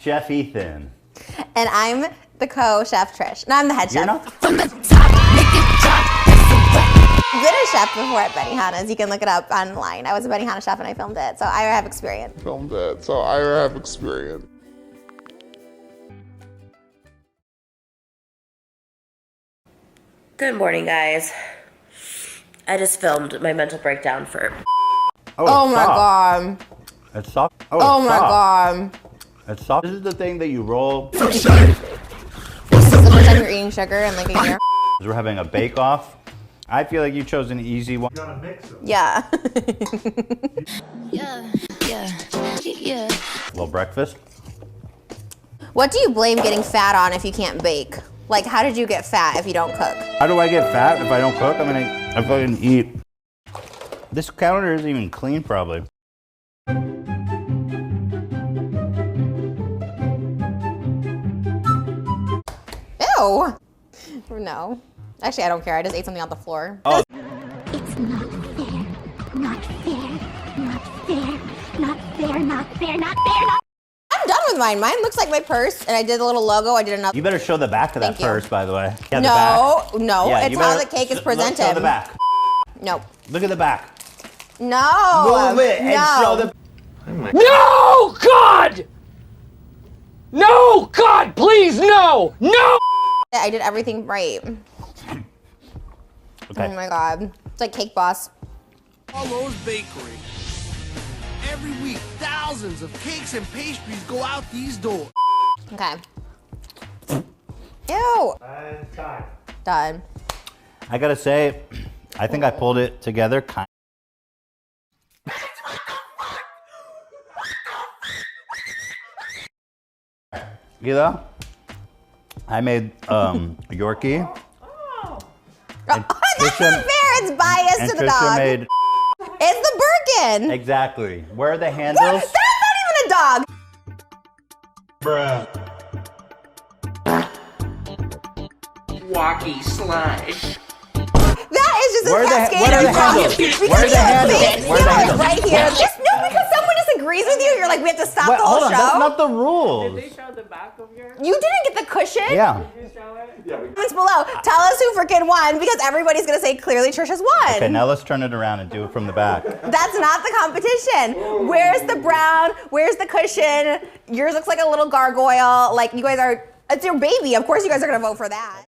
Chef Ethan. And I'm the co-chef Trish. No, I'm the head chef. You're not? I've been a chef before at Benihana's. You can look it up online. I was a Benihana chef and I filmed it, so I have experience. Good morning, guys. I just filmed my mental breakdown for... Oh my god. It's soft. Oh my god. It's soft. This is the thing that you roll. This is the first time you're eating sugar in like a year. We're having a bake-off. I feel like you chose an easy one. You gotta mix them. Yeah. Yeah. Little breakfast. What do you blame getting fat on if you can't bake? Like, how did you get fat if you don't cook? How do I get fat if I don't cook? I fucking eat. This counter isn't even clean, probably. Ew. No. Actually, I don't care. I just ate something off the floor. Oh. It's not fair, not fair, not fair, not fair, not fair, not fair, not I'm done with mine. Mine looks like my purse, and I did a little logo. I did another. You better show the back of that Thank you. purse, by the way. Yeah, No, the back. no. Yeah, It's you how better the cake is Show presented. the back. No. Look at the back. No. Move it and show the. No, God! No, God, please, no! No! I did everything right. Okay. Oh my god. It's like Cake Boss. Carlo's Bakery. Every week, thousands of cakes and pastries go out these doors. Okay. Ew. And time. Done. I gotta say, I think I pulled it together kind. You know, I made Yorkie. And That's not fair. It's biased and to the Trisha dog. made It's the Birkin. exactly. Where are the handles? That's not even a dog. Bruh. Walkie slush. That is just Where a are the cascade of handles? dogs. Where are the handles? Where are the handles? Right here. Just no, because someone disagrees with you. You're like, we have to stop Wait, the whole hold on. show. That's not the rules. Did they show the back of your? You didn't get the cushion? Yeah. Did you show it? Comments below. Tell us who freaking won because everybody's gonna say clearly Trisha's won. Okay, now let's turn it around and do it from the back. That's not the competition. Where's the brown? Where's the cushion? Yours looks like a little gargoyle. Like you guys are, it's your baby. Of course you guys are gonna vote for that.